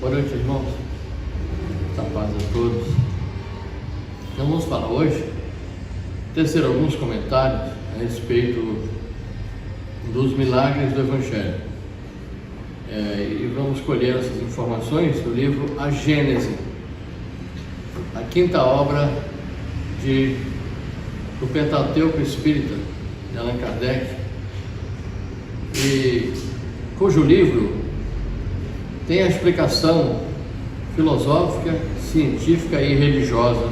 Boa noite, irmãos. A paz a todos. Então vamos falar hoje, tecer alguns comentários a respeito dos milagres do Evangelho. E vamos colher essas informações do livro A Gênese, a quinta obra do Pentateuco Espírita, de Allan Kardec, e cujo livro tem a explicação filosófica, científica e religiosa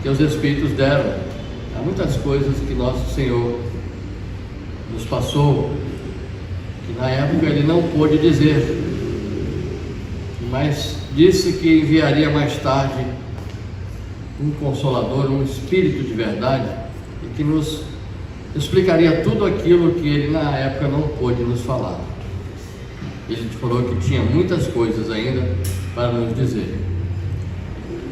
que os Espíritos deram. Há muitas coisas que Nosso Senhor nos passou, que na época Ele não pôde dizer, mas disse que enviaria mais tarde um Consolador, um Espírito de verdade, e que nos explicaria tudo aquilo que Ele na época não pôde nos falar. Ele falou que tinha muitas coisas ainda para nos dizer.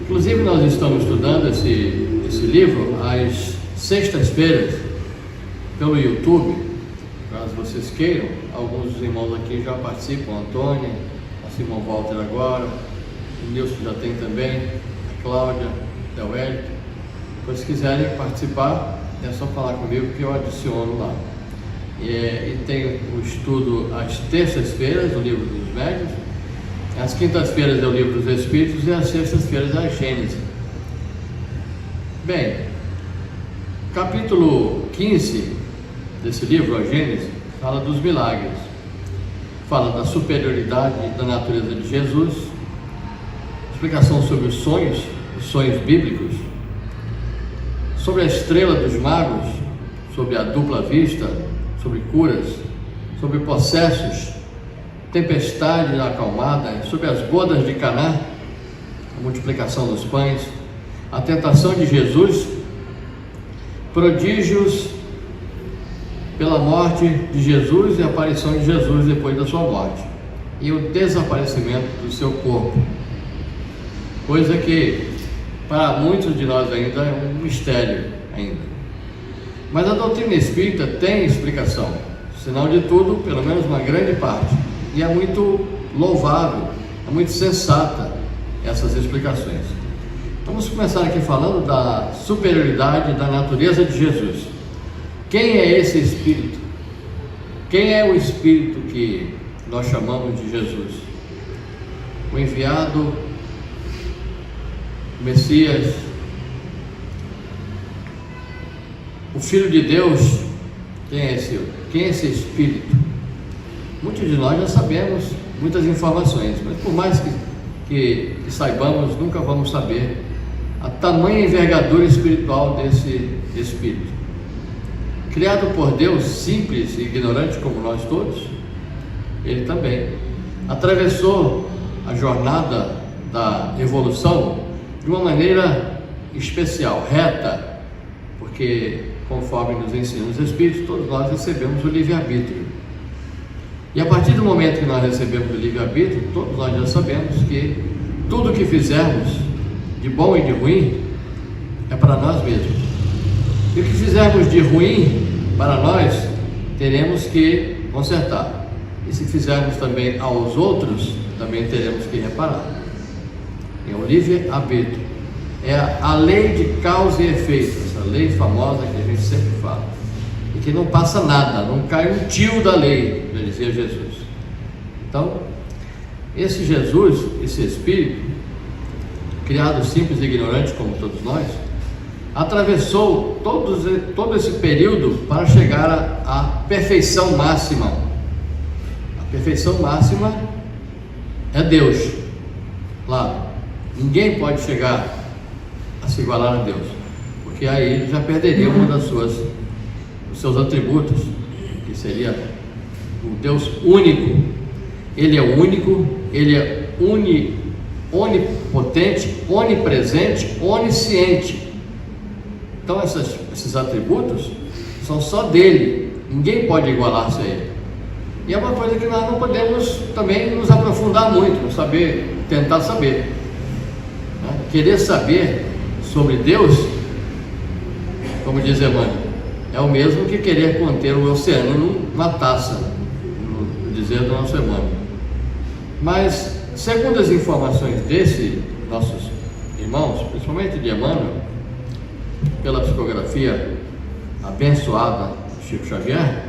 Inclusive nós estamos estudando esse livro às sextas-feiras pelo YouTube, caso vocês queiram. Alguns dos irmãos aqui já participam, a Antônia, a Simão Walter agora, o Nilson já tem também, a Cláudia, a Wellington. Então, se quiserem participar, é só falar comigo que eu adiciono lá. E tem o estudo às terças-feiras, o livro dos médiuns, às quintas-feiras é o livro dos Espíritos e às sextas-feiras é a Gênese. Bem, capítulo 15 desse livro, a Gênese, fala dos milagres, fala da superioridade da natureza de Jesus, explicação sobre os sonhos bíblicos, sobre a estrela dos magos, sobre a dupla vista, sobre curas, sobre possessos, tempestade acalmada, sobre as bodas de Caná, a multiplicação dos pães, a tentação de Jesus, prodígios pela morte de Jesus e a aparição de Jesus depois da sua morte, e o desaparecimento do seu corpo, coisa que para muitos de nós ainda é um mistério ainda. Mas a doutrina espírita tem explicação, se não de tudo, pelo menos uma grande parte, e é muito louvável, é muito sensata essas explicações. Vamos começar aqui falando da superioridade da natureza de Jesus. Quem é esse Espírito? Quem é o Espírito que nós chamamos de Jesus? O enviado, o Messias, o Filho de Deus. Quem é esse Espírito? Muitos de nós já sabemos muitas informações, mas por mais que saibamos, nunca vamos saber a tamanha envergadura espiritual desse Espírito. Criado por Deus, simples e ignorante como nós todos, ele também atravessou a jornada da evolução de uma maneira especial, reta, porque conforme nos ensinam os Espíritos, todos nós recebemos o livre-arbítrio. E a partir do momento que nós recebemos o livre-arbítrio, todos nós já sabemos que tudo que fizermos, de bom e de ruim, é para nós mesmos. E o que fizermos de ruim para nós, teremos que consertar. E se fizermos também aos outros, também teremos que reparar. É o livre-arbítrio. É a lei de causa e efeito, essa lei famosa que a gente sempre fala, e que não passa nada, não cai um tio da lei, já dizia Jesus. Então, esse Jesus, esse Espírito, criado simples e ignorante como todos nós, atravessou todo esse período para chegar à perfeição máxima. A perfeição máxima é Deus. Claro, ninguém pode chegar a se igualar a Deus, porque aí ele já perderia um dos seus atributos, que seria o Deus único. Ele é único, ele é onipotente, onipresente, onisciente. Então esses atributos são só dele, ninguém pode igualar-se a ele. E é uma coisa que nós não podemos também nos aprofundar muito, não saber, tentar saber, né? Querer saber sobre Deus, como diz Emmanuel, é o mesmo que querer conter o oceano numa taça, no dizer do nosso Emmanuel. Mas segundo as informações desses nossos irmãos, principalmente de Emmanuel, pela psicografia abençoada de Chico Xavier,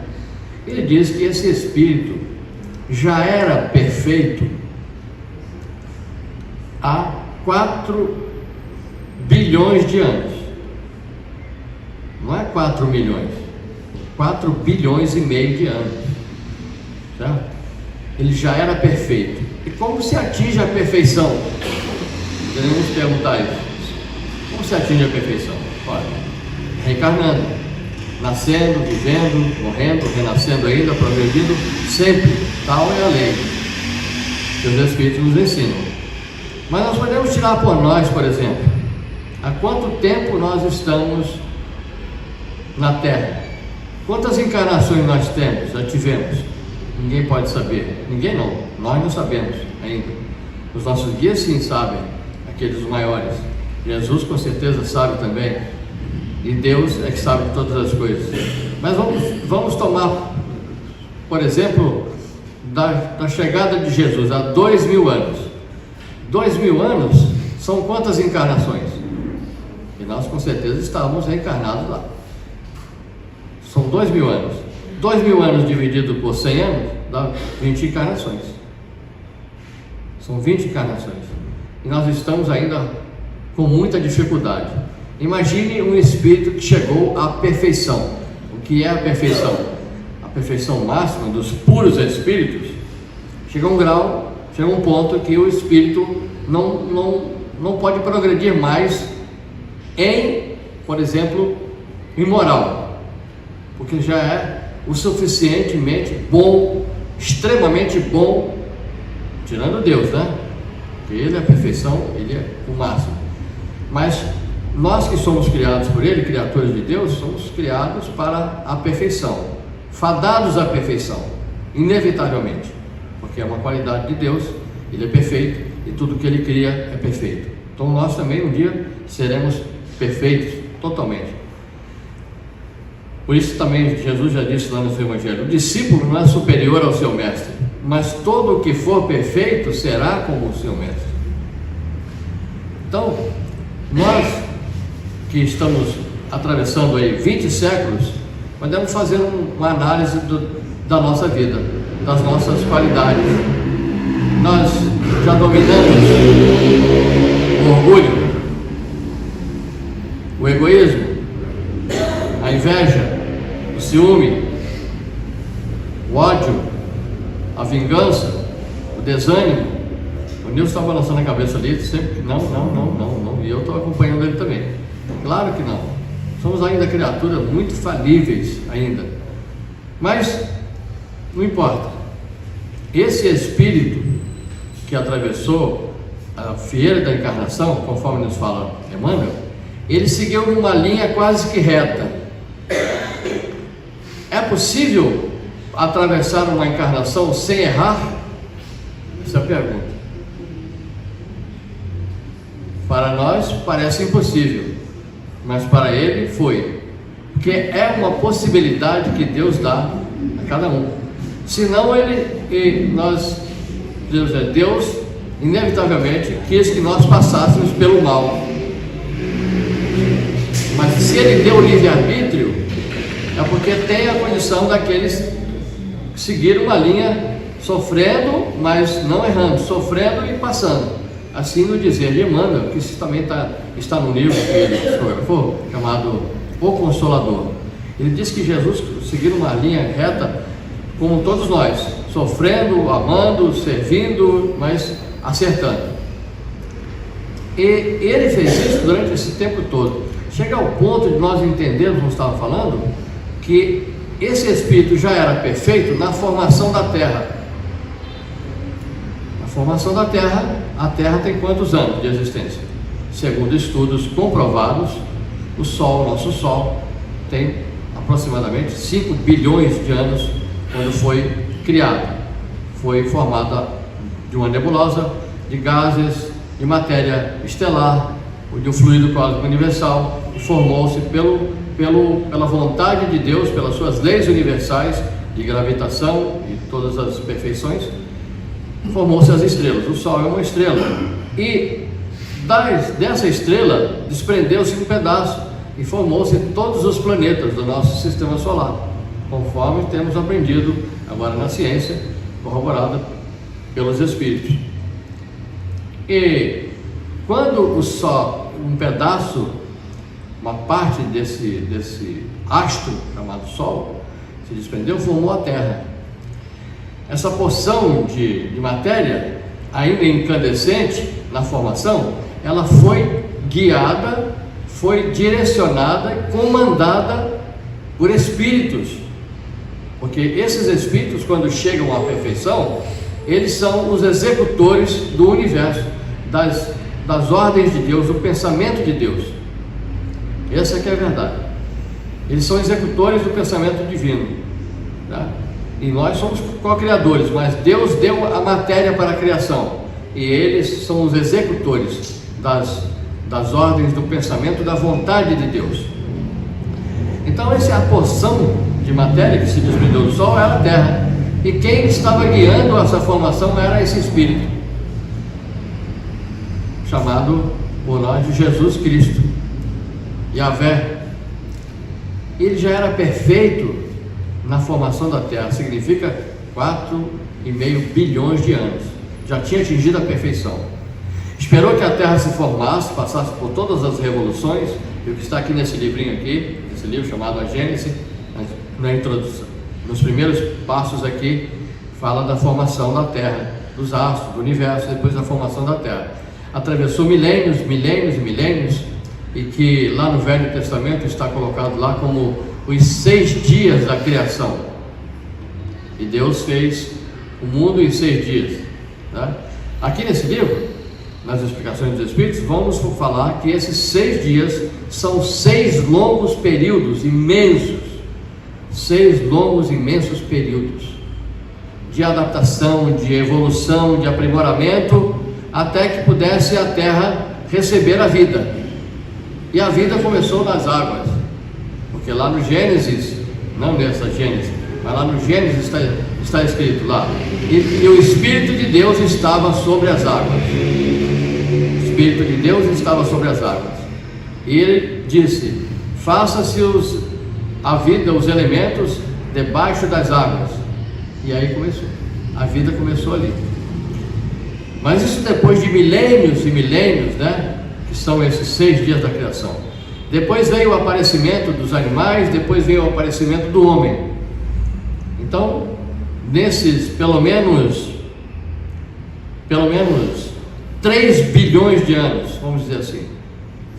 ele diz que esse espírito já era perfeito há 4 bilhões de anos. Não é 4 milhões, 4 bilhões e meio de anos, certo? Ele já era perfeito. E como se atinge a perfeição? Devemos perguntar isso. Como se atinge a perfeição? Olha, reencarnando, nascendo, vivendo, morrendo, renascendo ainda, progredindo, sempre. Tal é a lei que os Espíritos nos ensinam. Mas nós podemos tirar por nós, por exemplo, há quanto tempo nós estamos na Terra? Quantas encarnações nós temos, já tivemos? Ninguém pode saber. Ninguém não, nós não sabemos ainda. Os nossos guias sim sabem, aqueles maiores. Jesus com certeza sabe também. E Deus é que sabe de todas as coisas. Mas vamos tomar, por exemplo, da chegada de Jesus há 2000 anos. 2000 anos são quantas encarnações? E nós com certeza estávamos reencarnados lá. São 2000 anos. 2000 anos dividido por 100 anos dá 20 encarnações. São 20 encarnações. E nós estamos ainda com muita dificuldade. Imagine um espírito que chegou à perfeição. O que é a perfeição? A perfeição máxima dos puros espíritos. Chega a um grau, chega a um ponto que o espírito não pode progredir mais em, por exemplo, imoral, porque já é o suficientemente bom, extremamente bom, tirando Deus, né? Porque Ele é a perfeição, Ele é o máximo. Mas nós que somos criados por Ele, criaturas de Deus, somos criados para a perfeição, fadados à perfeição, inevitavelmente, porque é uma qualidade de Deus, Ele é perfeito e tudo que Ele cria é perfeito. Então nós também um dia seremos perfeitos, totalmente. Por isso também Jesus já disse lá no seu Evangelho: o discípulo não é superior ao seu mestre, mas todo o que for perfeito será como o seu mestre. Então, nós que estamos atravessando aí 20 séculos, podemos fazer uma análise da nossa vida, das nossas qualidades. Nós já dominamos o orgulho, o egoísmo, a inveja, o ciúme, o ódio, a vingança, o desânimo. O Nilson está balançando a cabeça ali, sempre não, e eu estou acompanhando ele também. Claro que não. Somos ainda criaturas muito falíveis ainda. Mas não importa. Esse espírito que atravessou a fieira da encarnação, conforme nos fala Emmanuel, ele seguiu uma linha quase que reta. É possível atravessar uma encarnação sem errar? Essa é a pergunta. Para nós parece impossível, mas para ele foi, porque é uma possibilidade que Deus dá a cada um. Senão Deus inevitavelmente quis que nós passássemos pelo mal. Mas se Ele deu o livre-arbítrio, é porque tem a condição daqueles que seguiram uma linha sofrendo, mas não errando, sofrendo e passando. Assim no dizer de Emmanuel, que isso também está no livro que ele psicografou, chamado O Consolador. Ele diz que Jesus seguiu uma linha reta como todos nós, sofrendo, amando, servindo, mas acertando. E ele fez isso durante esse tempo todo. Chega ao ponto de nós entendermos, como estava falando, que esse espírito já era perfeito na formação da Terra. Na formação da Terra, a Terra tem quantos anos de existência? Segundo estudos comprovados, o Sol, nosso Sol, tem aproximadamente 5 bilhões de anos quando foi criado. Foi formada de uma nebulosa, de gases, de matéria estelar, de um fluido cósmico universal, e formou-se pela vontade de Deus, pelas suas leis universais de gravitação e todas as perfeições, formou-se as estrelas. O Sol é uma estrela. E dessa estrela desprendeu-se um pedaço e formou-se todos os planetas do nosso sistema solar, conforme temos aprendido agora na ciência, corroborada pelos Espíritos. E quando o Sol, um pedaço, uma parte desse astro chamado Sol, se desprendeu, formou a Terra. Essa porção de matéria, ainda incandescente na formação, ela foi guiada, foi direcionada e comandada por espíritos, porque esses espíritos, quando chegam à perfeição, eles são os executores do universo, das ordens de Deus, do pensamento de Deus. Essa que é a verdade. Eles são executores do pensamento divino, tá? E nós somos co-criadores, mas Deus deu a matéria para a criação, e eles são os executores das ordens do pensamento, da vontade de Deus. Então essa é a porção de matéria que se desprendeu do Sol, era a Terra, e quem estava guiando essa formação era esse Espírito, chamado por nós de Jesus Cristo, Yahvé. Ele já era perfeito na formação da Terra, significa 4,5 bilhões de anos, já tinha atingido a perfeição. Esperou que a Terra se formasse, passasse por todas as revoluções, e o que está aqui nesse livrinho aqui, esse livro chamado A Gênese, na introdução, nos primeiros passos aqui, fala da formação da Terra, dos astros, do universo, depois da formação da Terra. Atravessou milênios e milênios, e que lá no Velho Testamento está colocado lá como os 6 dias da criação. E Deus fez o mundo em 6 dias, tá? Aqui nesse livro, nas explicações dos Espíritos, vamos falar que esses 6 dias são 6 longos períodos imensos, 6 longos imensos períodos de adaptação, de evolução, de aprimoramento, até que pudesse a Terra receber a vida. E a vida começou nas águas, porque lá no Gênesis, não nessa Gênesis, mas lá no Gênesis está escrito lá, e o Espírito de Deus estava sobre as águas. O Espírito de Deus estava sobre as águas. E ele disse: faça-se a vida, os elementos debaixo das águas. E aí começou, a vida começou ali. Mas isso depois de milênios e milênios, né? Que são esses 6 dias da criação. Depois veio o aparecimento dos animais, depois veio o aparecimento do homem. Então, nesses pelo menos 3 bilhões de anos, vamos dizer assim,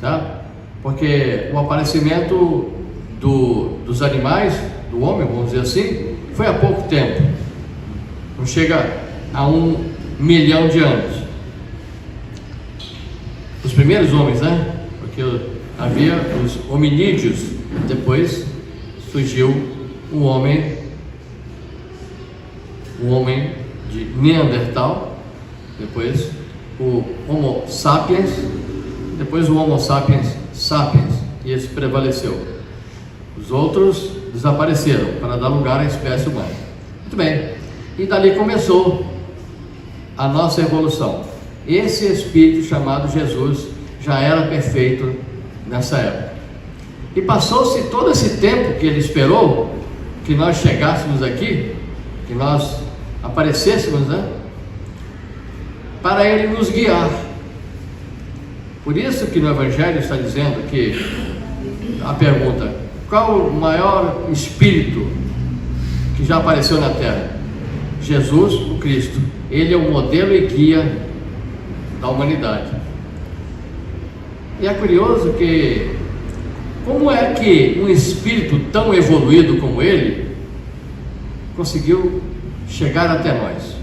tá? Porque o aparecimento dos animais, do homem, vamos dizer assim, foi há pouco tempo, não chega a 1 milhão de anos. Os primeiros homens, né? Porque havia os hominídeos, depois surgiu o homem de Neandertal, depois o Homo sapiens, depois o Homo sapiens sapiens, e esse prevaleceu. Os outros desapareceram para dar lugar à espécie humana. Muito bem, e dali começou a nossa evolução. Esse Espírito chamado Jesus já era perfeito nessa época. E passou-se todo esse tempo que ele esperou que nós chegássemos aqui, que nós aparecêssemos, né? Para ele nos guiar. Por isso que no Evangelho está dizendo que a pergunta: qual o maior Espírito que já apareceu na Terra? Jesus, o Cristo. Ele é o modelo e guia da humanidade. E é curioso que, como é que um espírito tão evoluído como ele conseguiu chegar até nós?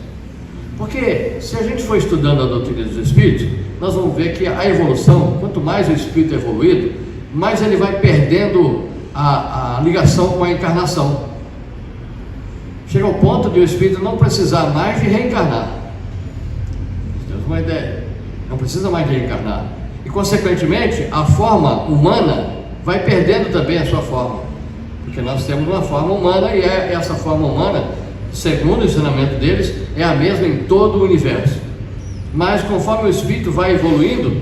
Porque se a gente for estudando a doutrina dos espíritos, nós vamos ver que a evolução, quanto mais o espírito é evoluído, mais ele vai perdendo a ligação com a encarnação. Chega ao ponto de o espírito não precisar mais de reencarnar. Temos uma ideia, não precisa mais de reencarnar, e consequentemente a forma humana vai perdendo também a sua forma, porque nós temos uma forma humana, e essa forma humana segundo o ensinamento deles, é a mesma em todo o universo. Mas conforme o espírito vai evoluindo,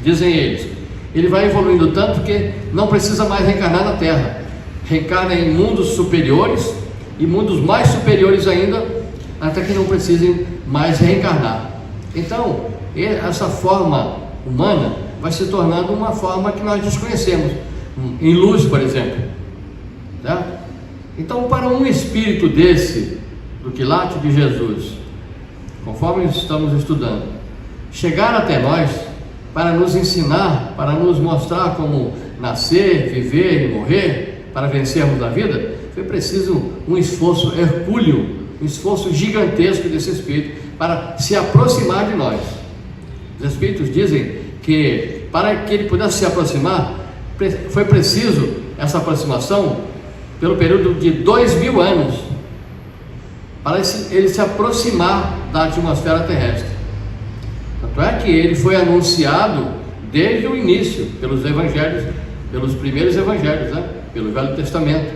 dizem eles, ele vai evoluindo tanto que não precisa mais reencarnar na Terra, reencarna em mundos superiores e mundos mais superiores ainda, até que não precisem mais reencarnar. Então, essa forma humana vai se tornando uma forma que nós desconhecemos, em luz, por exemplo, tá? Então, para um espírito desse, do quilate de Jesus, conforme estamos estudando, chegar até nós para nos ensinar, para nos mostrar como nascer, viver e morrer, para vencermos a vida, foi preciso um esforço hercúleo, um esforço gigantesco desse espírito para se aproximar de nós. Os espíritos dizem que para que ele pudesse se aproximar, foi preciso essa aproximação pelo período de 2000 anos, para ele se aproximar da atmosfera terrestre. Tanto é que ele foi anunciado desde o início pelos evangelhos, pelos primeiros evangelhos, né? Pelo Velho Testamento,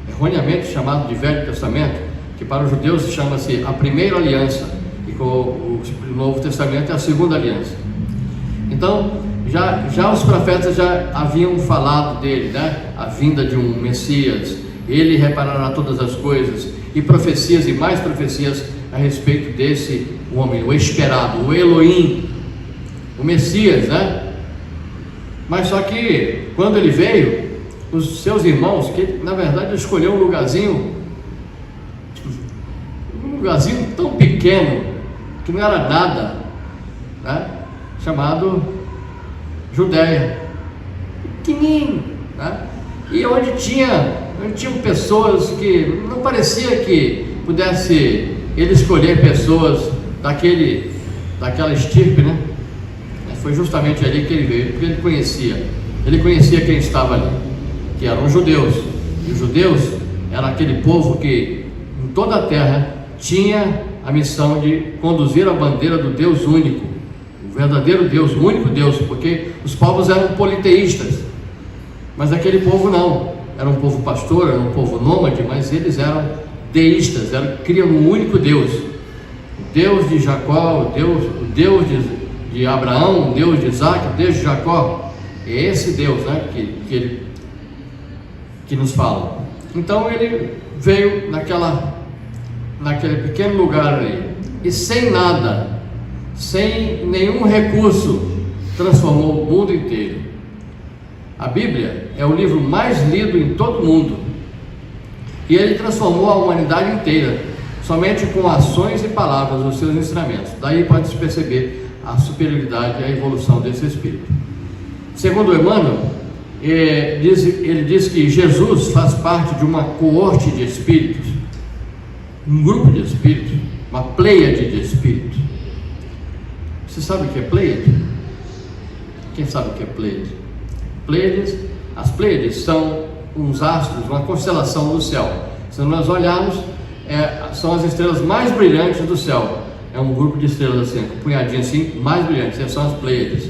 erroneamente chamado de Velho Testamento, que para os judeus chama-se a primeira aliança, e com o Novo Testamento é a segunda aliança. Então, já os profetas já haviam falado dele, né? A vinda de um Messias, ele reparará todas as coisas, e profecias e mais profecias a respeito desse homem, o esperado, o Elohim, o Messias, né? Mas só que quando ele veio, os seus irmãos, que ele, na verdade escolheu um lugarzinho tão pequeno, que não era nada, né? Chamado Judéia, pequenininho, né? E onde tinham pessoas que não parecia que pudesse ele escolher pessoas daquela estirpe, né? Foi justamente ali que ele veio, porque ele conhecia quem estava ali, que eram os judeus. E os judeus eram aquele povo que em toda a terra tinha a missão de conduzir a bandeira do Deus único, o verdadeiro Deus, o único Deus, porque os povos eram politeístas, mas aquele povo não, era um povo pastor, era um povo nômade, mas eles eram deístas, criam um único Deus, o Deus de Jacó, o Deus de Abraão, o Deus de Isaac, o Deus de Jacó. É esse Deus, né, que nos fala. Então ele veio naquele pequeno lugar ali, e sem nada, sem nenhum recurso, transformou o mundo inteiro. A Bíblia é o livro mais lido em todo o mundo, e ele transformou a humanidade inteira, somente com ações e palavras, os seus ensinamentos. Daí pode-se perceber a superioridade e a evolução desse Espírito. Segundo Emmanuel, ele diz que Jesus faz parte de uma coorte de espíritos, um grupo de espíritos, uma pleiade de espíritos. Você sabe o que é pleiade? Quem sabe o que é pleiade? As pleiades são uns astros, uma constelação do céu. Se nós olharmos, são as estrelas mais brilhantes do céu. É um grupo de estrelas assim, um punhadinho assim, mais brilhantes, são as pleiades.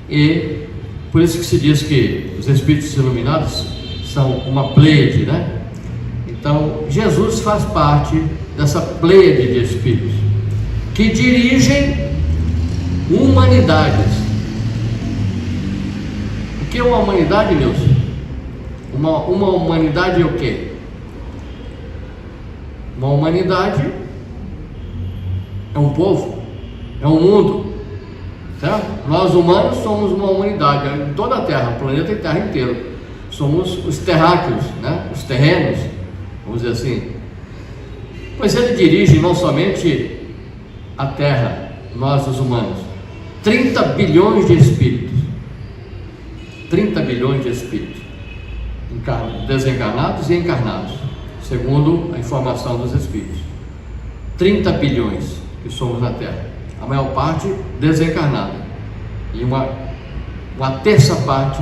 E por isso que se diz que os espíritos iluminados são uma pleiade, né? Então, Jesus faz parte dessa pleiade de espíritos que dirigem humanidades. O que é uma humanidade, Nilson? Uma humanidade é o quê? Uma humanidade é um povo, é um mundo, certo? Nós humanos somos uma humanidade em toda a Terra, o planeta e Terra inteiro. Somos os terráqueos, né? Os terrenos, vamos dizer assim. Pois ele dirige não somente a Terra, nós os humanos, 30 bilhões de espíritos, 30 bilhões de espíritos, desencarnados e encarnados, segundo a informação dos espíritos. 30 bilhões que somos na Terra, a maior parte desencarnada, e uma terça parte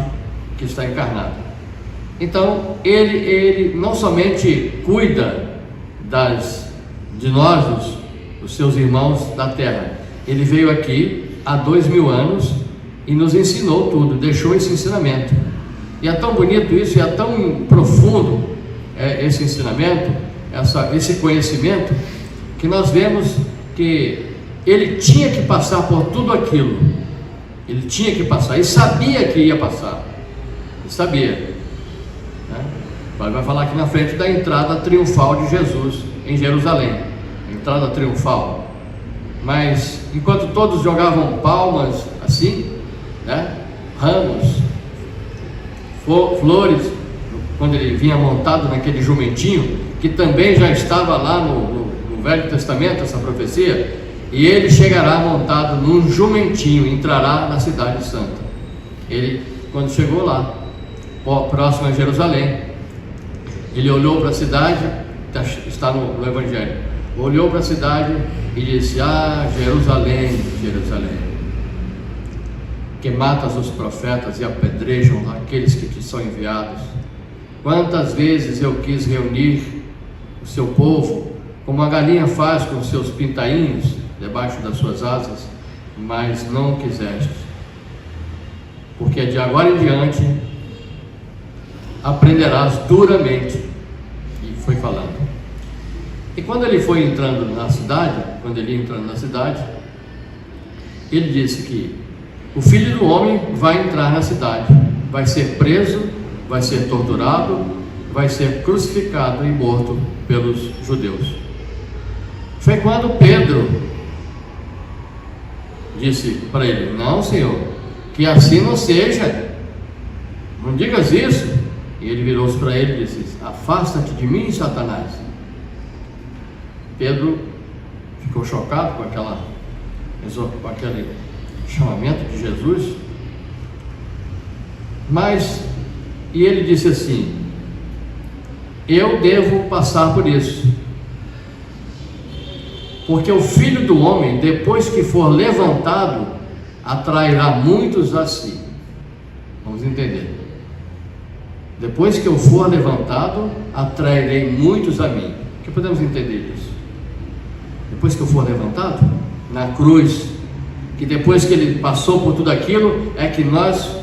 que está encarnada. Então ele não somente cuida de nós, os seus irmãos da Terra, ele veio aqui há 2000 anos e nos ensinou tudo, deixou esse ensinamento. E é tão bonito isso, e é tão profundo esse ensinamento, esse conhecimento, que nós vemos que ele tinha que passar por tudo aquilo. Ele tinha que passar, e sabia que ia passar. Ele sabia, né? Vai falar aqui na frente da entrada triunfal de Jesus em Jerusalém, a entrada triunfal. Mas enquanto todos jogavam palmas assim, né, ramos, flores, quando ele vinha montado naquele jumentinho, que também já estava lá no Velho Testamento, essa profecia, e ele chegará montado num jumentinho, entrará na cidade santa. Ele, quando chegou lá, próximo a Jerusalém, ele olhou para a cidade, está no Evangelho, olhou para a cidade e disse: ah, Jerusalém, Jerusalém, que matas os profetas e apedrejam aqueles que te são enviados. Quantas vezes eu quis reunir o seu povo, como a galinha faz com os seus pintainhos debaixo das suas asas, mas não quiseste, porque de agora em diante aprenderás duramente. E foi falando. E quando ele foi entrando na cidade, ele disse que o Filho do Homem vai entrar na cidade, vai ser preso, vai ser torturado, vai ser crucificado e morto pelos judeus. Foi quando Pedro disse para ele: não, Senhor, que assim não seja, não digas isso. E ele virou-se para ele e disse: afasta-te de mim, Satanás. Pedro ficou chocado com aquele chamamento de Jesus, e ele disse assim: eu devo passar por isso, porque o Filho do Homem, depois que for levantado, atrairá muitos a si. Vamos entender. Depois que eu for levantado, atrairei muitos a mim. O que podemos entender disso? Depois que eu for levantado, na cruz, que depois que ele passou por tudo aquilo, é que nós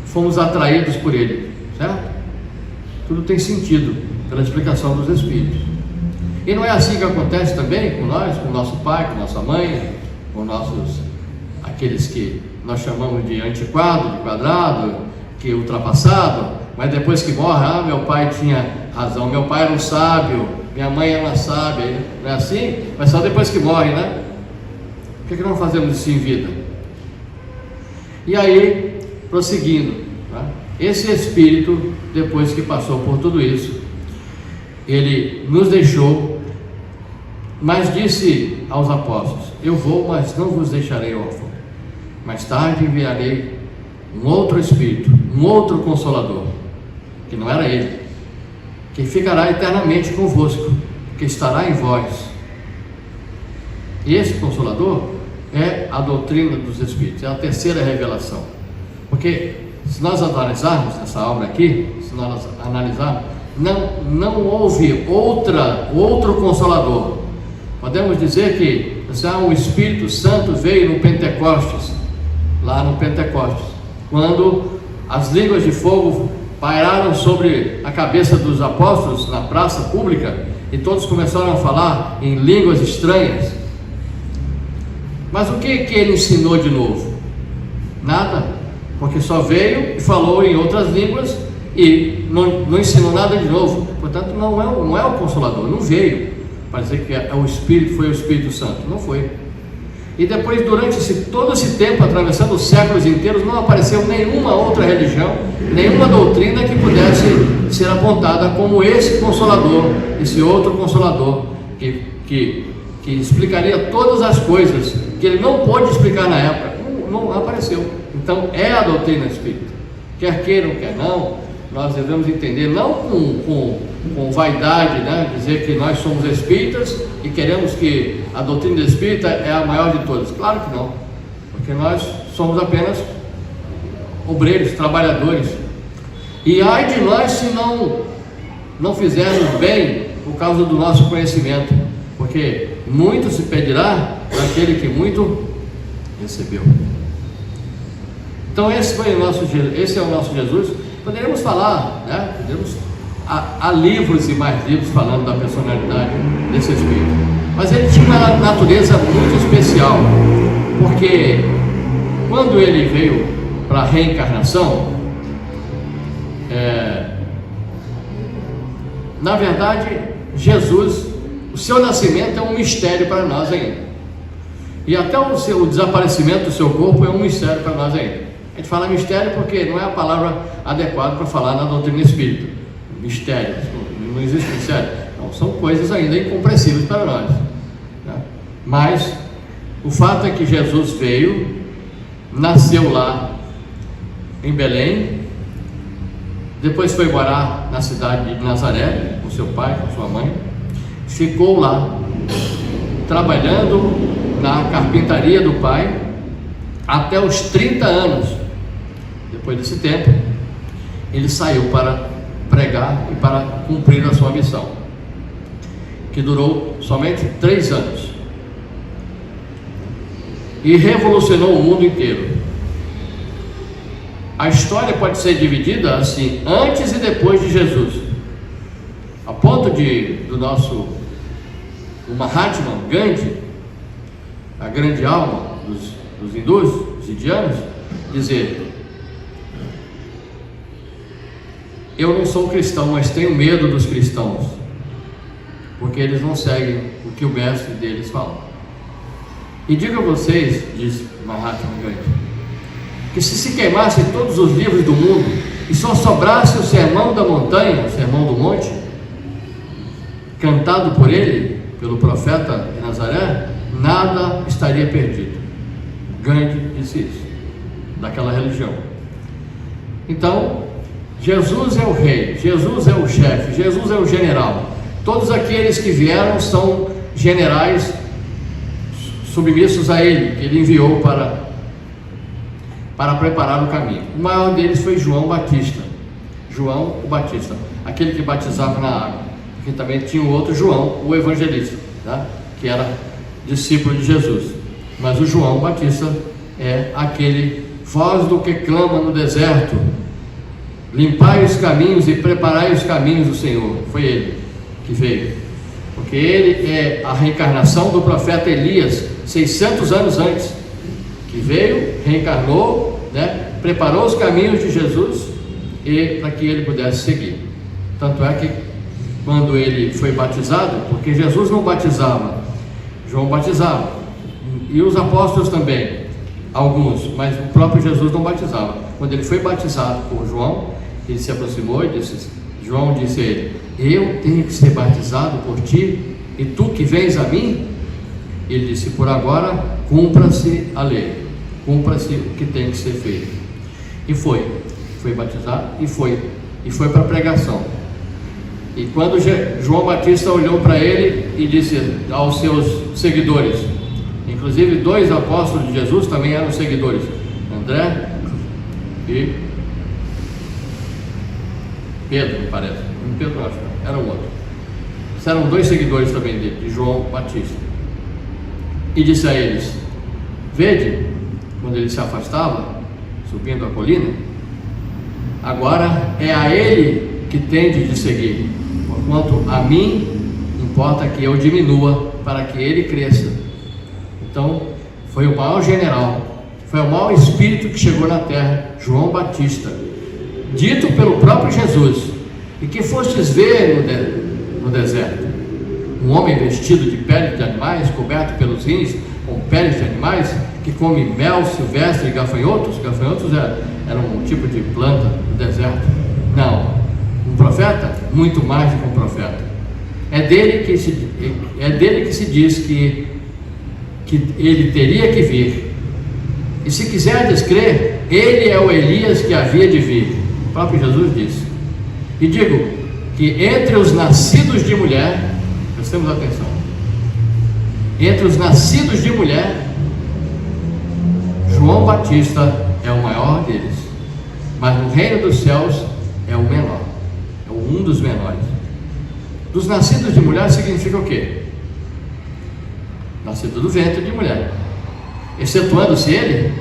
fomos atraídos por ele, certo? Tudo tem sentido pela explicação dos Espíritos. E não é assim que acontece também com nós, com o nosso pai, com nossa mãe, com aqueles que nós chamamos de antiquado, de quadrado, que ultrapassado, mas depois que morre: meu pai tinha razão, meu pai era um sábio, minha mãe era uma sábia. Não é assim? Mas só depois que morre, né? Por que não fazemos isso em vida? E aí, prosseguindo, né? Esse Espírito, depois que passou por tudo isso, ele nos deixou, mas disse aos apóstolos: eu vou, mas não vos deixarei órfãos. Mais tarde enviarei um outro Espírito, um outro Consolador, que não era ele, que ficará eternamente convosco, que estará em vós. E esse Consolador é a doutrina dos Espíritos, é a terceira revelação. Porque se nós analisarmos essa obra aqui, não houve outro Consolador. Podemos dizer que o Espírito Santo veio no Pentecostes, lá no Pentecostes, quando as línguas de fogo pairaram sobre a cabeça dos apóstolos na praça pública e todos começaram a falar em línguas estranhas. Mas o que ele ensinou de novo? Nada, porque só veio e falou em outras línguas e não ensinou nada de novo. Portanto, não é o Consolador, não veio para dizer que o Espírito foi o Espírito Santo, não foi. E depois, durante todo esse tempo, atravessando os séculos inteiros, não apareceu nenhuma outra religião, nenhuma doutrina que pudesse ser apontada como esse Consolador, esse outro Consolador, que explicaria todas as coisas que ele não pôde explicar na época. Não apareceu. Então é a doutrina espírita, quer queiram, quer não. Nós devemos entender, não com vaidade, né? Dizer que nós somos espíritas e queremos que a doutrina espírita é a maior de todas. Claro que não, porque nós somos apenas obreiros, trabalhadores. E ai de nós se não fizermos bem por causa do nosso conhecimento, porque muito se pedirá daquele que muito recebeu. Então esse é o nosso Jesus. Poderíamos falar, né? Poderíamos há livros e mais livros falando da personalidade desse Espírito, mas ele tinha uma natureza muito especial, porque quando ele veio para a reencarnação, na verdade, Jesus, o seu nascimento é um mistério para nós ainda, e até o desaparecimento do seu corpo é um mistério para nós ainda. A gente fala mistério porque não é a palavra adequada para falar na doutrina espírita. Mistério, não existe mistério. Não, são coisas ainda incompreensíveis para nós, né? Mas o fato é que Jesus veio, nasceu lá em Belém, depois foi morar na cidade de Nazaré com seu pai, com sua mãe, ficou lá trabalhando na carpintaria do pai até os 30 anos. Depois desse tempo, ele saiu para pregar e para cumprir a sua missão, que durou somente 3 anos, e revolucionou o mundo inteiro. A história pode ser dividida assim, antes e depois de Jesus, a ponto o Mahatma Gandhi, a grande alma dos hindus, dos indianos, dizer: eu não sou cristão, mas tenho medo dos cristãos, porque eles não seguem o que o mestre deles fala. E digo a vocês, diz Mahatma Gandhi, que se queimassem todos os livros do mundo e só sobrasse o Sermão da Montanha, o Sermão do Monte, cantado por ele, pelo profeta de Nazaré, nada estaria perdido. Gandhi disse isso, daquela religião. Então, Jesus é o rei, Jesus é o chefe, Jesus é o general. Todos aqueles que vieram são generais submissos a ele, que ele enviou para preparar o caminho. O maior deles foi João Batista, João o Batista, aquele que batizava na água, porque também tinha o outro João, o evangelista, tá? Que era discípulo de Jesus. Mas o João Batista é aquele: voz do que clama no deserto, limpai os caminhos e preparai os caminhos do Senhor. Foi ele que veio, porque ele é a reencarnação do profeta Elias, 600 anos antes, que veio, reencarnou, né? Preparou os caminhos de Jesus e para que ele pudesse seguir. Tanto é que quando ele foi batizado, porque Jesus não batizava, João batizava, e os apóstolos também, alguns, mas o próprio Jesus não batizava. Quando ele foi batizado por João, ele se aproximou e disse: João disse a ele: eu tenho que ser batizado por ti, e tu que vens a mim? Ele disse: por agora cumpra-se a lei, cumpra-se o que tem que ser feito. E foi batizado e foi para a pregação. E quando João Batista olhou para ele e disse aos seus seguidores, inclusive 2 apóstolos de Jesus também eram seguidores, André e Pedro, me parece. Pedro, acho que era um outro. Eram 2 seguidores também dele, de João Batista. E disse a eles: vede, quando ele se afastava, subindo a colina, agora é a ele que tende de seguir, porquanto a mim importa que eu diminua para que ele cresça. Então, foi o maior general, foi o maior espírito que chegou na terra, João Batista, dito pelo próprio Jesus: e que fostes ver no deserto? Um homem vestido de pele de animais, coberto pelos rins com peles de animais, que come mel silvestre e gafanhotos. Gafanhotos eram um tipo de planta do deserto. Não, um profeta, muito mais do que um profeta. É dele que se diz que ele teria que vir. E se quiserdes crer, ele é o Elias que havia de vir. O próprio Jesus disse. E digo que entre os nascidos de mulher, prestemos atenção, entre os nascidos de mulher, João Batista é o maior deles, mas no reino dos céus é o menor, é um dos menores. Dos nascidos de mulher significa o quê? Nascido do ventre de mulher, excetuando-se ele.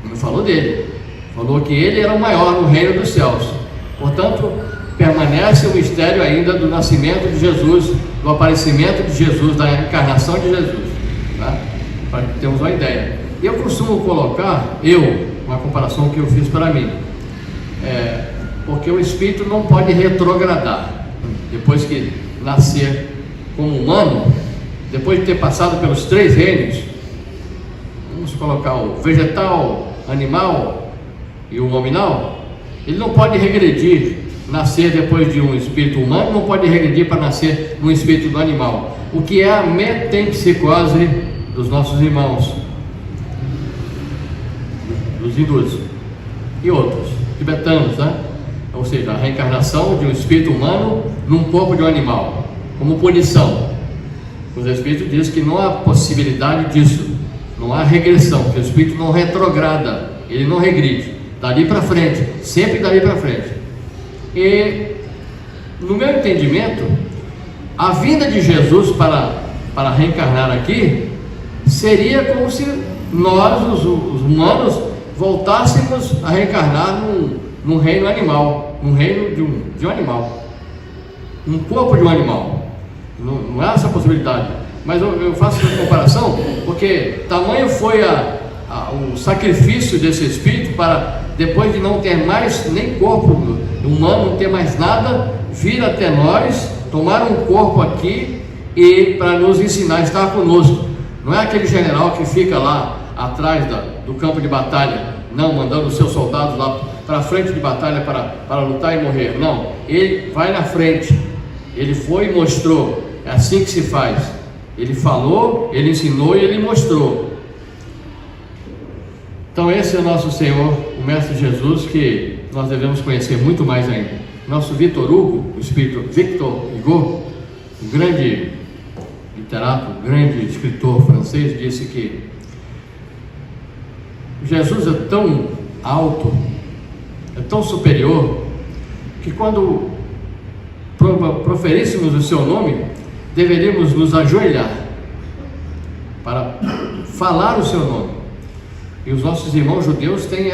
Não falou dele, falou que ele era o maior no reino dos céus. Portanto, permanece o mistério ainda do nascimento de Jesus, do aparecimento de Jesus, da encarnação de Jesus, tá? Para que tenhamos uma ideia. Eu costumo colocar, uma comparação que eu fiz para mim, porque o Espírito não pode retrogradar, depois que nascer como humano, depois de ter passado pelos 3 reinos, vamos colocar o vegetal, animal e o nominal, ele não pode regredir, nascer depois de um espírito humano, não pode regredir para nascer num espírito do animal, o que é a metempsicose dos nossos irmãos, dos hindus e outros, tibetanos, né? Ou seja, a reencarnação de um espírito humano num corpo de um animal, como punição. Os espíritos dizem que não há possibilidade disso, não há regressão, que o espírito não retrograda, ele não regride, dali para frente, sempre dali para frente. E no meu entendimento, a vinda de Jesus para reencarnar aqui seria como se nós, os humanos, voltássemos a reencarnar num reino animal, num reino de um animal, num corpo de um animal. Não há essa possibilidade, mas eu faço essa comparação porque tamanho foi o sacrifício desse espírito para, depois de não ter mais nem corpo humano, não ter mais nada, vir até nós, tomar um corpo aqui e para nos ensinar, estar conosco. Não é aquele general que fica lá atrás do campo de batalha, não, mandando os seus soldados lá para a frente de batalha para lutar e morrer. Não, ele vai na frente, ele foi e mostrou. É assim que se faz. Ele falou, ele ensinou e ele mostrou. Então esse é o nosso Senhor, o Mestre Jesus, que nós devemos conhecer muito mais ainda. Nosso Victor Hugo, o espírito Victor Hugo, o grande literato, o grande escritor francês, disse que Jesus é tão alto, é tão superior, que quando proferíssemos o seu nome, deveríamos nos ajoelhar para falar o seu nome. E os nossos irmãos judeus têm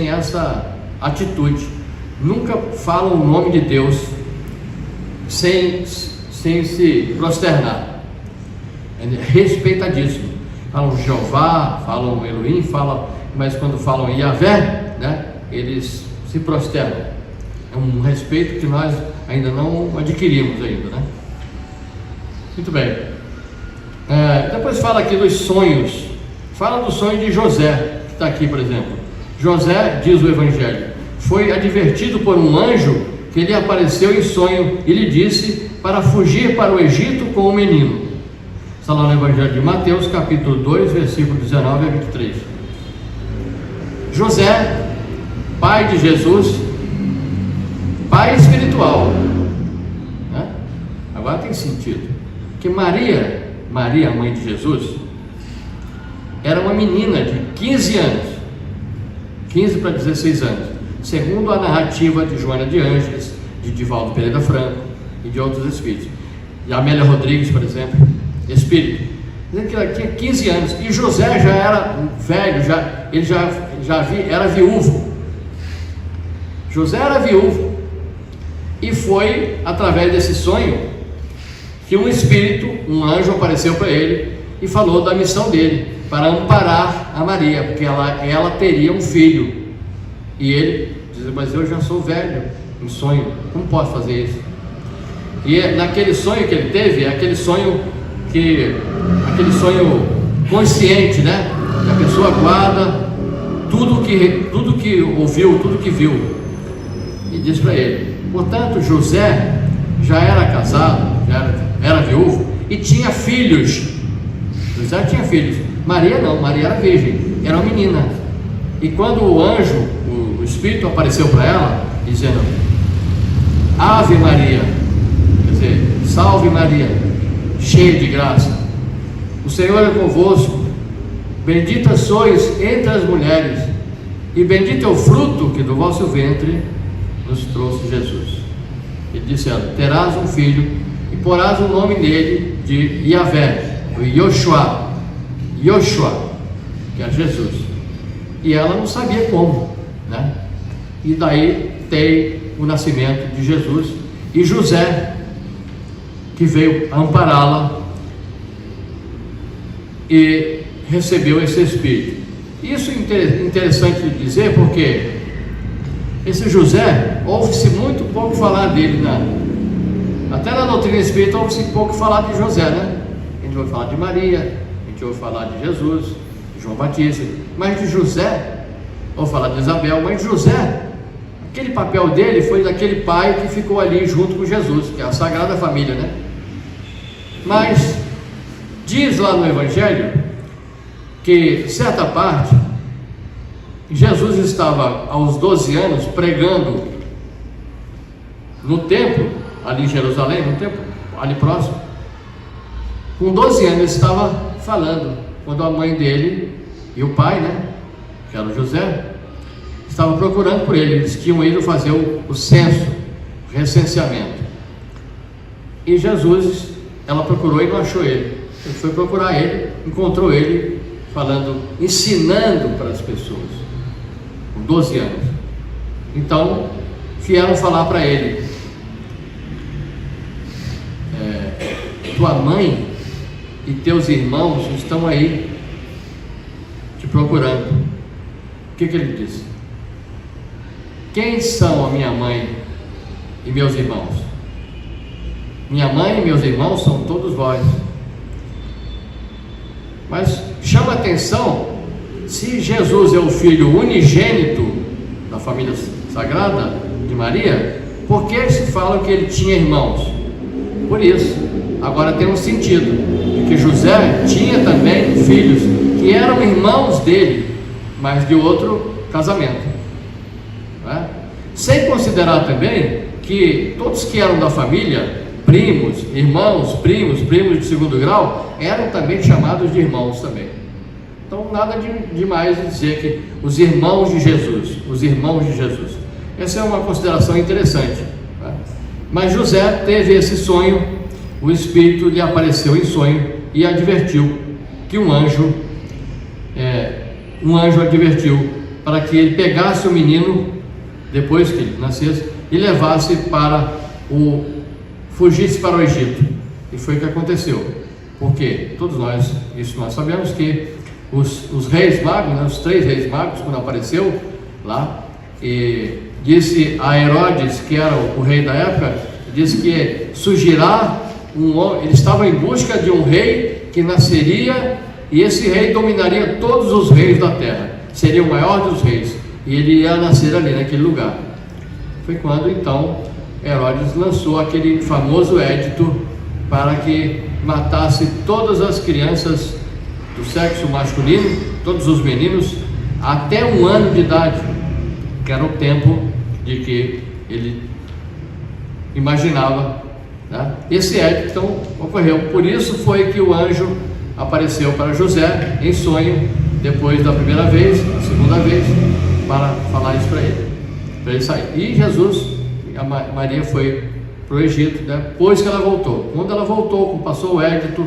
essa atitude, nunca falam o nome de Deus sem se prosternar, é respeitadíssimo. Falam Jeová, falam Elohim, mas quando falam Yahvé, né, eles se prosternam. É um respeito que nós ainda não adquirimos ainda, né? Muito bem. Depois fala aqui dos sonhos. Fala do sonho de José, que está aqui, por exemplo. José, diz o Evangelho, foi advertido por um anjo que lhe apareceu em sonho e lhe disse para fugir para o Egito com o menino. Está lá no Evangelho de Mateus, capítulo 2, versículo 19 a 23. José, pai de Jesus, pai espiritual, né? Agora tem sentido que Maria, mãe de Jesus, era uma menina de 15 anos, 15 para 16 anos, segundo a narrativa de Joana de Ângeles, de Divaldo Pereira Franco e de outros espíritos, e Amélia Rodrigues, por exemplo, espírito, dizendo que ela tinha 15 anos, e José já era velho, ele era viúvo. José era viúvo, e foi através desse sonho que um espírito, um anjo, apareceu para ele e falou da missão dele, para amparar a Maria, porque ela teria um filho. E ele diz: mas eu já sou velho, em sonho, como posso fazer isso? E naquele sonho que ele teve, aquele sonho consciente, né? Que a pessoa guarda tudo que ouviu, tudo que viu. E diz para ele: portanto, José já era casado, já era viúvo e tinha filhos. José tinha filhos. Maria não, Maria era virgem, era uma menina. E quando o anjo, o Espírito, apareceu para ela, dizendo: Ave Maria, quer dizer, salve Maria, cheia de graça, o Senhor é convosco, bendita sois entre as mulheres, e bendito é o fruto que do vosso ventre nos trouxe Jesus. Ele disse a ela: terás um filho, e porás o nome nele de Yahvé, o Yoshua, que é Jesus. E ela não sabia como, né? E daí tem o nascimento de Jesus, e José, que veio ampará-la e recebeu esse Espírito. Isso é interessante de dizer, porque esse José, ouve-se muito pouco falar dele, até na doutrina espírita ouve-se pouco falar de José, né? A gente ouve falar de Maria, a gente ouve falar de Jesus, de João Batista, mas de José, ouve falar de Isabel, mas de José, aquele papel dele foi daquele pai que ficou ali junto com Jesus, que é a Sagrada Família, né? Mas diz lá no Evangelho que certa parte Jesus estava aos 12 anos pregando no templo, ali em Jerusalém, no templo ali próximo. Com 12 anos ele estava falando, quando a mãe dele e o pai, né, que era o José, estavam procurando por ele. Eles tinham ido fazer o censo, o recenseamento. E Jesus, ela procurou e não achou ele. Ele foi procurar ele, encontrou ele falando, ensinando para as pessoas, com 12 anos. Então vieram falar para ele: tua mãe e teus irmãos estão aí te procurando. O que ele disse? Quem são a minha mãe e meus irmãos? Minha mãe e meus irmãos são todos vós. Mas chama a atenção, se Jesus é o filho unigênito da família sagrada de Maria, por que se fala que ele tinha irmãos? Por isso, agora tem um sentido, de que José tinha também filhos que eram irmãos dele, mas de outro casamento, né? Sem considerar também que todos que eram da família, primos, irmãos, primos de segundo grau, eram também chamados de irmãos também. Então nada demais dizer que os irmãos de Jesus, essa é uma consideração interessante, né? Mas José teve esse sonho, o Espírito lhe apareceu em sonho e advertiu que um anjo advertiu para que ele pegasse o menino depois que ele nascesse e levasse fugisse para o Egito. E foi o que aconteceu, porque todos nós sabemos que os reis magos, né, os 3 reis magos, quando apareceu lá, e disse a Herodes, que era o rei da época, disse que surgirá um homem. Ele estava em busca de um rei que nasceria, e esse rei dominaria todos os reis da terra, seria o maior dos reis, e ele ia nascer ali naquele lugar. Foi quando então Herodes lançou aquele famoso édito para que matasse todas as crianças do sexo masculino, todos os meninos, até 1 ano de idade, que era o tempo de que ele imaginava, né? Esse édito então ocorreu. Por isso foi que o anjo apareceu para José em sonho, depois da primeira vez, da segunda vez, para falar isso para ele sair. E Jesus, a Maria foi para o Egito, né? Depois que ela voltou. Quando ela voltou, passou o édito,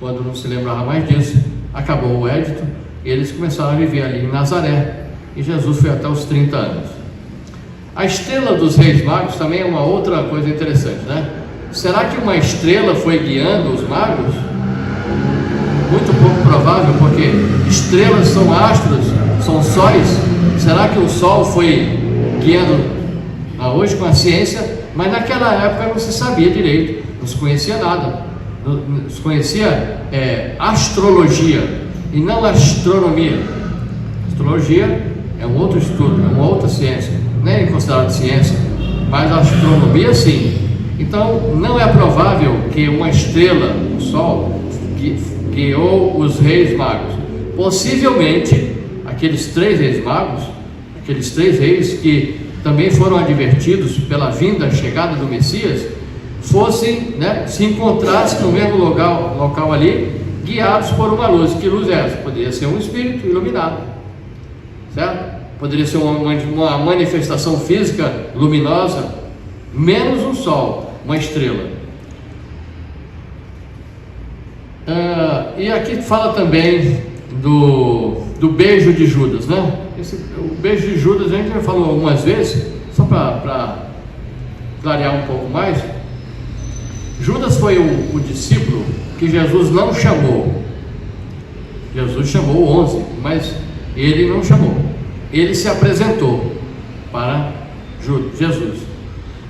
quando não se lembrava mais disso, acabou o édito, e eles começaram a viver ali em Nazaré, e Jesus foi até os 30 anos. A estrela dos reis magos também é uma outra coisa interessante, né? Será que uma estrela foi guiando os magos? Muito pouco provável, porque estrelas são astros, são sóis. Será que o sol foi guiando? Hoje com a ciência, mas naquela época não se sabia direito, não se conhecia nada, não se conhecia astrologia e não astronomia. Astrologia é um outro estudo, é uma outra ciência, nem é considerada ciência, mas a astronomia sim. Então não é provável que uma estrela, o sol, guiou os reis magos. Possivelmente aqueles 3 reis magos, aqueles 3 reis que também foram advertidos pela vinda, chegada do Messias, fossem, né, se encontrassem no mesmo local ali, guiados por uma luz. Que luz é essa? Poderia ser um espírito iluminado, certo? Poderia ser uma manifestação física luminosa, menos um sol, uma estrela. E aqui fala também do beijo de Judas, né? O beijo de Judas a gente já falou algumas vezes, só para clarear um pouco mais, Judas foi o discípulo que Jesus não chamou. Jesus chamou 11, mas ele não chamou. Ele se apresentou para Jesus,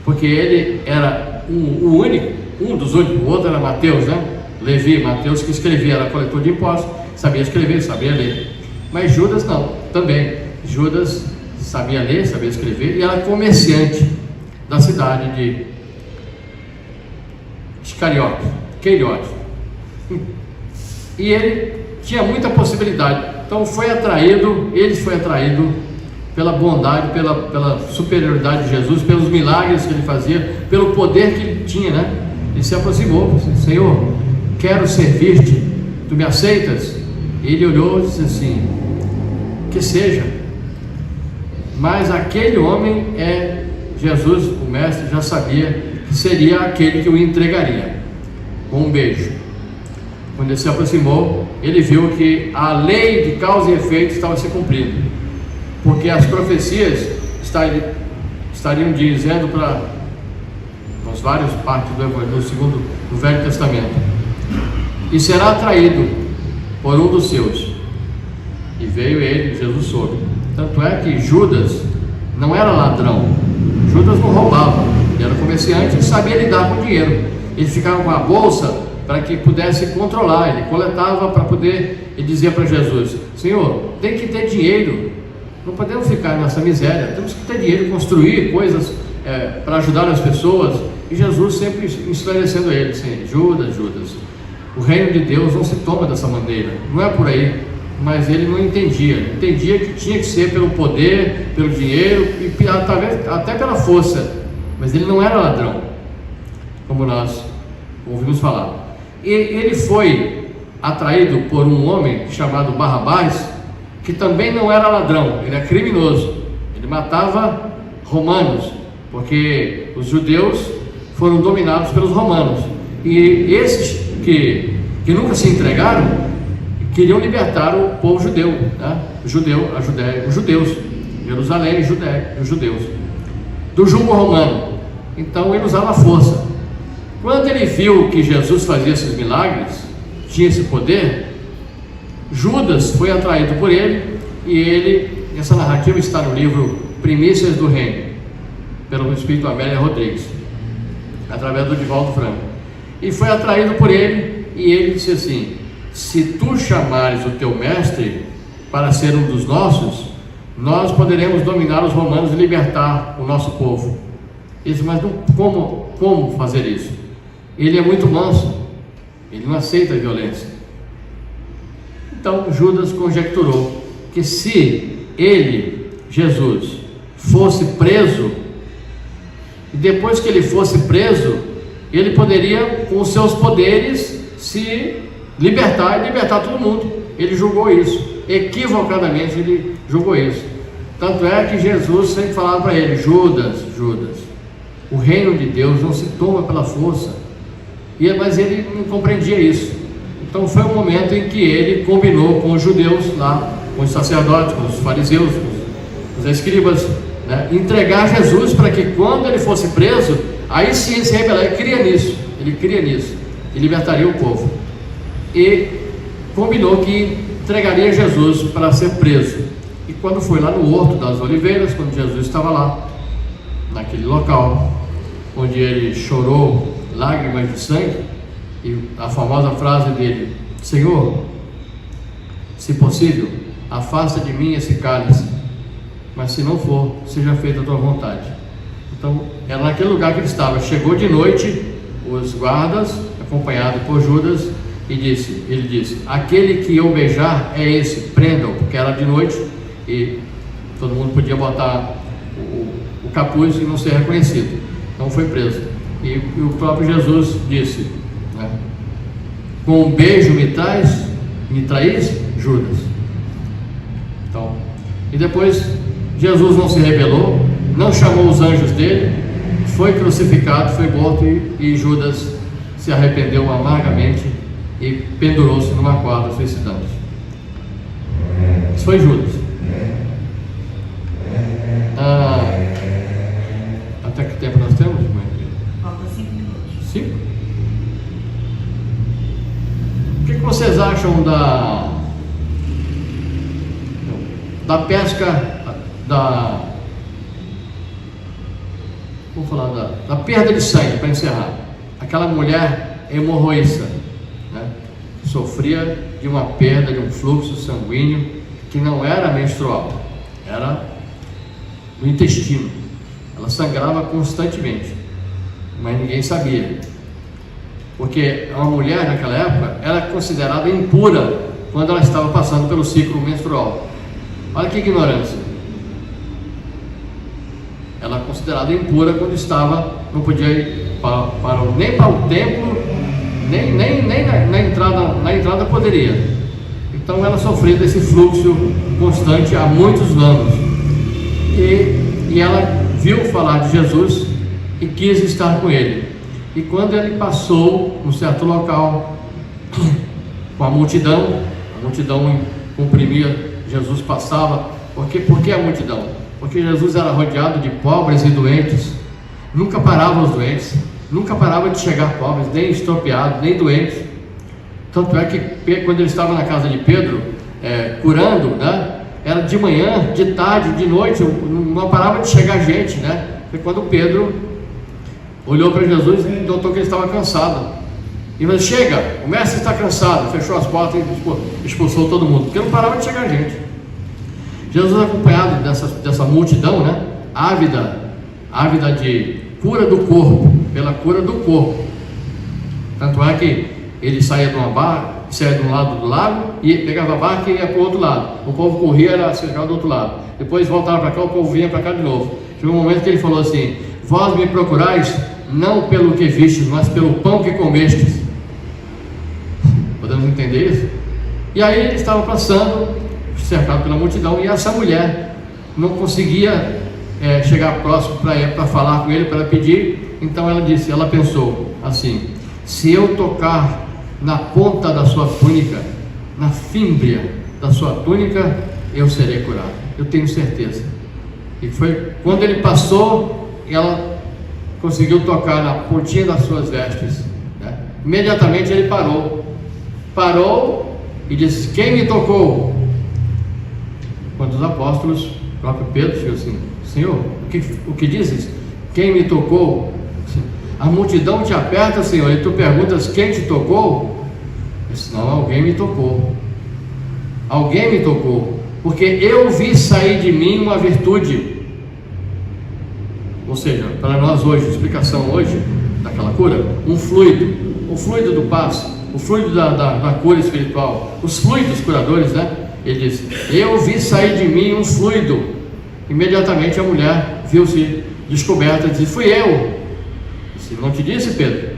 porque ele era o único, um dos únicos. O outro era Mateus, né? Levi, Mateus, que escrevia, era coletor de impostos, sabia escrever, sabia ler. Mas Judas não, também. Judas sabia ler, sabia escrever, e era comerciante da cidade de Queiriote. E ele tinha muita possibilidade. Então ele foi atraído pela bondade, pela superioridade de Jesus, pelos milagres que ele fazia, pelo poder que ele tinha, né? Ele se aproximou, disse: Senhor, quero servir-te, tu me aceitas? E ele olhou e disse assim: que seja. Mas aquele homem Jesus, o mestre, já sabia que seria aquele que o entregaria com um beijo. Quando ele se aproximou, ele viu que a lei de causa e efeito estava se cumprindo, porque as profecias estariam dizendo para nas várias partes do Velho Testamento: e será atraído por um dos seus. E veio ele, Jesus soube. Tanto é que Judas não era ladrão, Judas não roubava, ele era comerciante, ele sabia lidar com dinheiro. Ele ficava com a bolsa para que pudesse controlar, ele coletava para poder. Ele dizia para Jesus: Senhor, tem que ter dinheiro, não podemos ficar nessa miséria, temos que ter dinheiro, construir coisas para ajudar as pessoas. E Jesus sempre esclarecendo a ele assim: Judas, o reino de Deus não se toma dessa maneira, não é por aí. Mas ele não entendia que tinha que ser pelo poder, pelo dinheiro e talvez até pela força. Mas ele não era ladrão, como nós ouvimos falar. E ele foi atraído por um homem chamado Barrabás, que também não era ladrão, ele era criminoso, ele matava romanos, porque os judeus foram dominados pelos romanos, e esses que nunca se entregaram queriam libertar o povo judeu, né? Os judeus, Jerusalém, os judeus, do jugo romano. Então ele usava a força. Quando ele viu que Jesus fazia esses milagres, tinha esse poder, Judas foi atraído por ele, e essa narrativa está no livro Primícias do Reino, pelo Espírito Amélia Rodrigues, através do Divaldo Franco, e foi atraído por ele, e ele disse assim: se tu chamares o teu mestre para ser um dos nossos, nós poderemos dominar os romanos e libertar o nosso povo. Ele disse: mas não, como fazer isso? Ele é muito manso, ele não aceita a violência. Então Judas conjecturou que se ele, Jesus, fosse preso, e depois que ele fosse preso, ele poderia, com os seus poderes, se libertar e libertar todo mundo. Ele julgou isso, equivocadamente ele julgou isso. Tanto é que Jesus sempre falava para ele: Judas, o reino de Deus não se toma pela força. Mas ele não compreendia isso. Então foi um momento em que ele combinou com os judeus lá, com os sacerdotes, com os fariseus, com os escribas, né, entregar Jesus para que quando ele fosse preso, aí sim ele se rebelar. Ele cria nisso, e libertaria o povo. E combinou que entregaria Jesus para ser preso. E quando foi lá no Horto das Oliveiras, quando Jesus estava lá, naquele local, onde ele chorou lágrimas de sangue, e a famosa frase dele: Senhor, se possível, afasta de mim esse cálice, mas se não for, seja feita a tua vontade. Então era naquele lugar que ele estava. Chegou de noite os guardas, acompanhado por Judas, e ele disse: aquele que eu beijar é esse, prendam, porque era de noite e todo mundo podia botar o capuz e não ser reconhecido. Então foi preso. E o próprio Jesus disse, né, com um beijo me traís, Judas. Então, e depois Jesus não se rebelou, não chamou os anjos dele, foi crucificado, foi morto, e Judas se arrependeu amargamente e pendurou-se numa corda, suicidando-se. Isso foi Judas. Até que tempo nós temos, mãe? da pesca, vou falar da perda de sangue, para encerrar. Aquela mulher hemorroísta, né, sofria de uma perda de um fluxo sanguíneo que não era menstrual, era no intestino. Ela sangrava constantemente, mas ninguém sabia, porque uma mulher naquela época era considerada impura quando ela estava passando pelo ciclo menstrual. Olha que ignorância. Ela é considerada impura quando não podia ir nem para o templo, nem na entrada poderia. Então ela sofria desse fluxo constante há muitos anos, e ela viu falar de Jesus e quis estar com ele. E quando ele passou num certo local com a multidão comprimia, Jesus passava. Por que a multidão? Porque Jesus era rodeado de pobres e doentes. Nunca paravam os doentes, nunca parava de chegar pobres, nem estropiados, nem doentes. Tanto é que quando ele estava na casa de Pedro, curando, né, era de manhã, de tarde, de noite, não parava de chegar gente, né? Foi quando Pedro olhou para Jesus e notou que ele estava cansado. E falou: chega, o mestre está cansado. Fechou as portas e expulsou todo mundo, porque não parava de chegar gente. Jesus, acompanhado dessa multidão, né, ávida de cura do corpo, pela cura do corpo. Tanto é que ele saía de uma barca, saía de um lado do lago, e pegava a barca e ia para o outro lado. O povo corria, era cercado do outro lado. Depois voltava para cá, o povo vinha para cá de novo. Chegou um momento que ele falou assim: vós me procurais não pelo que vistes, mas pelo pão que comestes. Podemos entender isso? E aí ele estava passando, cercado pela multidão, e essa mulher não conseguia chegar próximo para falar com ele, para pedir. Então ela pensou assim: se eu tocar na ponta da sua túnica, na fímbria da sua túnica, eu serei curado. Eu tenho certeza. E foi quando ele passou, ela conseguiu tocar na pontinha das suas vestes, né? Imediatamente ele parou e disse: quem me tocou? Quando os apóstolos, o próprio Pedro, chegou assim: Senhor, o que dizes? Quem me tocou? A multidão te aperta, Senhor, e tu perguntas: quem te tocou? Eu disse: não, alguém me tocou. Alguém me tocou, porque eu vi sair de mim uma virtude. Ou seja, para nós hoje, explicação hoje daquela cura, um fluido, o fluido do passe, o fluido da cura espiritual, os fluidos curadores, né? Ele diz: eu vi sair de mim um fluido. Imediatamente a mulher viu-se descoberta e disse: fui eu. Disse: não te disse, Pedro?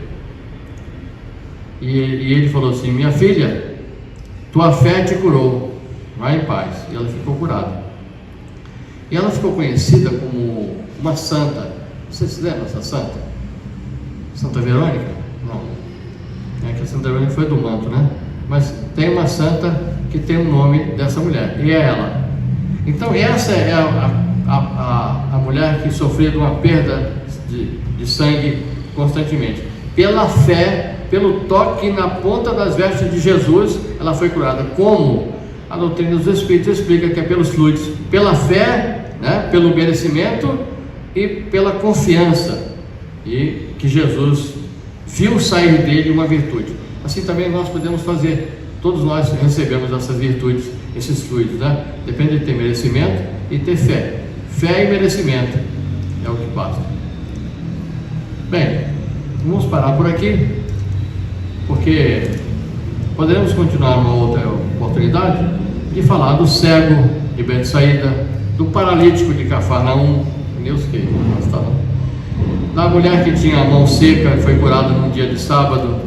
E ele falou assim: minha filha, tua fé te curou, vai em paz. E ela ficou curada. E ela ficou conhecida como uma santa. Você se lembra dessa santa? Santa Verônica? Não. É que a Santa Verônica foi do manto, né? Mas tem uma santa que tem o nome dessa mulher, e é ela. Então essa é a mulher que sofria de uma perda de sangue constantemente. Pela fé, pelo toque na ponta das vestes de Jesus, ela foi curada. Como? A doutrina dos Espíritos explica que é pelos fluidos, pela fé, né, pelo merecimento e pela confiança, e que Jesus viu sair dele uma virtude. Assim também nós podemos fazer. Todos nós recebemos essas virtudes, esses fluidos, né? Depende de ter merecimento e ter fé. Fé e merecimento é o que basta. Bem, vamos parar por aqui, porque poderemos continuar uma outra oportunidade de falar do cego de Betsaída, do paralítico de Cafarnaum, da mulher que tinha a mão seca e foi curada num dia de sábado,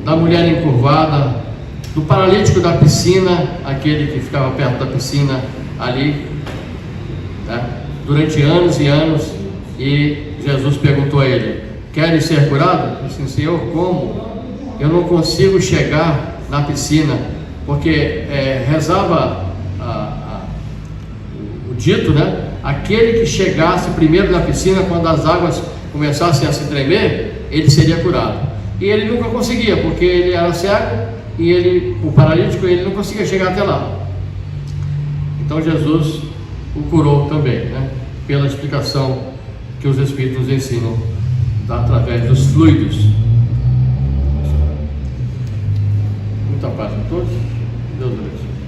da mulher encurvada, do paralítico da piscina, aquele que ficava perto da piscina ali, né, durante anos e anos, e Jesus perguntou a ele: queres ser curado? Ele disse: Senhor, como? Eu não consigo chegar na piscina, porque rezava o dito, né? Aquele que chegasse primeiro na piscina, quando as águas começassem a se tremer, ele seria curado. E ele nunca conseguia, porque ele era cego, e o paralítico, ele não conseguia chegar até lá. Então Jesus o curou também, né? Pela explicação que os Espíritos nos ensinam através dos fluidos. Muita paz a todos. Deus abençoe.